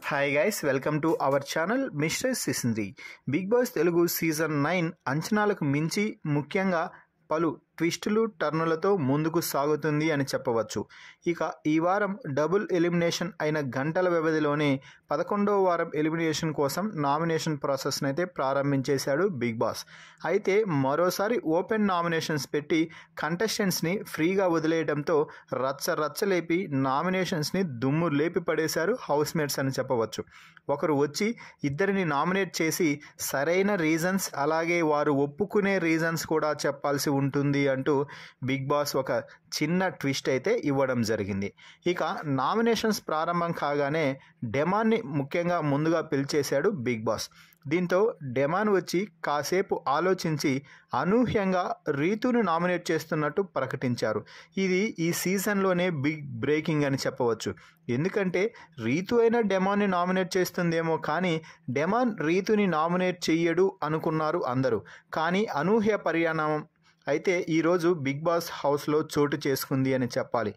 Hi guys, welcome to our channel mister Sisindri. Bigg Boss Telugu season 9 అంచనాలకు మించి ముఖ్యంగా పలు ట్విస్టులు టర్నులతో ముందుకు సాగుతుంది అని చెప్పవచ్చు. ఇక ఈ వారం డబుల్ ఎలిమినేషన్ అయిన గంటల వ్యవధిలోనే 11వ వారం ఎలిమినేషన్ కోసం నామినేషన్ ప్రాసెస్ని అయితే ప్రారంభించేశాడు బిగ్ బాస్. అయితే మరోసారి ఓపెన్ నామినేషన్స్ పెట్టి కంటెస్టెంట్స్ని ఫ్రీగా వదిలేయడంతో రచ్చలేపి నామినేషన్స్ని దుమ్ము లేపి పడేశారు హౌస్మేట్స్ అని చెప్పవచ్చు. ఒకరు వచ్చి ఇద్దరిని నామినేట్ చేసి సరైన రీజన్స్ అలాగే వారు ఒప్పుకునే రీజన్స్ కూడా చెప్పాల్సి ఉంటుంది అంటూ బిగ్ బాస్ ఒక చిన్న ట్విస్ట్ అయితే ఇవ్వడం జరిగింది. ఇక నామినేషన్స్ ప్రారంభం కాగానే డెమాన్ని ముఖ్యంగా ముందుగా పిలిచేశాడు బిగ్ బాస్. దీంతో డెమాన్ వచ్చి కాసేపు ఆలోచించి అనూహ్యంగా రీతును నామినేట్ చేస్తున్నట్టు ప్రకటించారు. ఇది ఈ సీజన్లోనే బిగ్ బ్రేకింగ్ అని చెప్పవచ్చు. ఎందుకంటే రీతు అయినా డెమాన్ని నామినేట్ చేస్తుందేమో కానీ డెమాన్ రీతుని నామినేట్ చెయ్యడు అనుకున్నారు అందరూ. కానీ అనూహ్య పరిణామం అయితే ఈరోజు బిగ్ బాస్ హౌస్లో చోటు చేసుకుంది అని చెప్పాలి.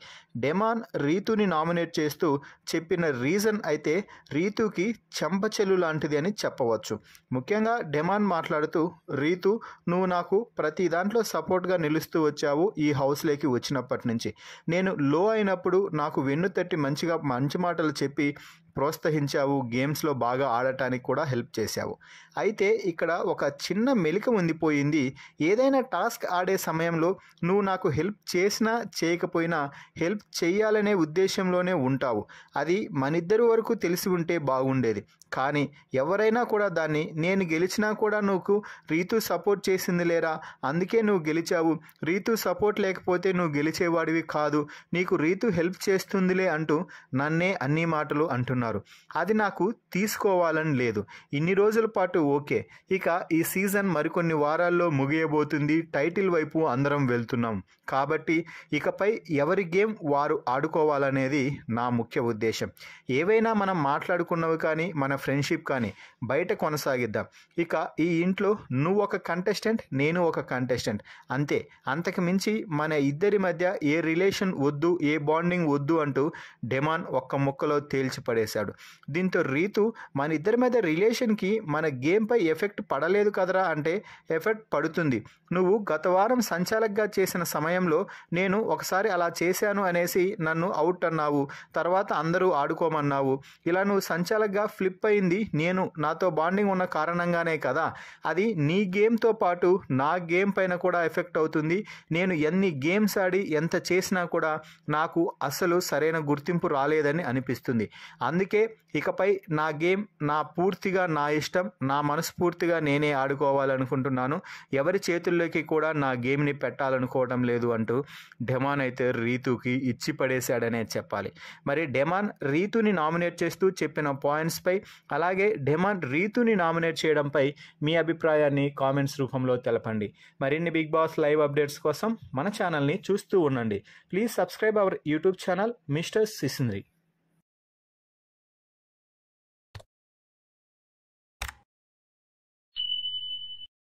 డెమాన్ రీతుని నామినేట్ చేస్తూ చెప్పిన రీజన్ అయితే రీతుకి చెంపచెల్లు లాంటిది అని చెప్పవచ్చు. ముఖ్యంగా డెమాన్ మాట్లాడుతూ, రీతు నువ్వు నాకు ప్రతి దాంట్లో సపోర్ట్గా నిలుస్తూ వచ్చావు. ఈ హౌస్లోకి వచ్చినప్పటి నుంచి నేను లో అయినప్పుడు నాకు వెన్ను తట్టి మంచి మాటలు చెప్పి ప్రోత్సహించావు, గేమ్స్లో బాగా ఆడటానికి కూడా హెల్ప్ చేశావు. అయితే ఇక్కడ ఒక చిన్న మెలిక ఉండిపోయింది. ఏదైనా టాస్క్ ఆడే సమయంలో నువ్వు నాకు హెల్ప్ చేసినా చేయకపోయినా హెల్ప్ చేయాలనే ఉద్దేశంలోనే ఉంటావు. అది మనిద్దరి వరకు తెలిసి ఉంటే బాగుండేది. కానీ ఎవరైనా కూడా దాన్ని నేను గెలిచినా కూడా నువ్వు రీతు సపోర్ట్ చేసింది లేరా, అందుకే నువ్వు గెలిచావు, రీతు సపోర్ట్ లేకపోతే నువ్వు గెలిచేవాడివి కాదు, నీకు రీతు హెల్ప్ చేస్తుందిలే అంటూ నన్నే అన్ని మాటలు అంటున్నారు. అది నాకు తీసుకోవాలని లేదు. ఇన్ని రోజుల పాటు ఓకే, ఇక ఈ సీజన్ మరికొన్ని వారాల్లో ముగియబోతుంది. టైటిల్ వైపు అందరం వెళ్తున్నాం కాబట్టి ఇకపై ఎవరి గేమ్ వారు ఆడుకోవాలనేది నా ముఖ్య ఉద్దేశం. ఏవైనా మనం మాట్లాడుకున్నవి కానీ మన ఫ్రెండ్షిప్ కానీ బయట కొనసాగిద్దాం. ఇక ఈ ఇంట్లో నువ్వు ఒక కంటెస్టెంట్, నేను ఒక కంటెస్టెంట్, అంతే. అంతకు మించి మన ఇద్దరి మధ్య ఏ రిలేషన్ వద్దు, ఏ బాండింగ్ వద్దు అంటూ డెమాన్ ఒక్క ముక్కలో తేల్చి పడేశాడు. దీంతో రీతు మన ఇద్దరి మధ్య రిలేషన్కి మన గేమ్పై ఎఫెక్ట్ పడలేదు కదరా అంటే ఎఫెక్ట్ పడుతుంది. నువ్వు గత వారం సంచాలకుగా చేసిన సమయంలో నేను ఒకసారి అలా చేశాను అనేసి నన్ను అవుట్ అన్నావు, తర్వాత అందరూ ఆడుకోమన్నావు. ఇలా నువ్వు సంచాలకుగా ఫ్లిప్ అయింది నేను నాతో బాండింగ్ ఉన్న కారణంగానే కదా. అది నీ గేమ్తో పాటు నా గేమ్ పైన కూడా ఎఫెక్ట్ అవుతుంది. నేను ఎన్ని గేమ్స్ ఆడి ఎంత చేసినా కూడా నాకు అస్సలు సరైన గుర్తింపు రాలేదని అనిపిస్తుంది. అందుకే ఇకపై నా గేమ్ పూర్తిగా నా ఇష్టం, నా మనస్ఫూర్తిగా నేనే ఆడుకోవాలనుకుంటున్నాను. ఎవరి చేతుల్లోకి కూడా నా గేమ్ని పెట్టాలనుకోవడం లేదు అంటూ డెమాన్ అయితే రీతుకి ఇచ్చి పడేశాడనే చెప్పాలి. మరి డెమాన్ రీతుని నామినేట్ చేస్తూ చెప్పిన పాయింట్స్పై అలాగే డెమాన్ రీతుని నామినేట్ చేయడంపై మీ అభిప్రాయాన్ని కామెంట్స్ రూపంలో తెలపండి. మరిన్ని బిగ్ బాస్ లైవ్ అప్డేట్స్ కోసం మన ఛానల్ని చూస్తూ ఉండండి. Please subscribe our YouTube channel mister సిసింద్రి.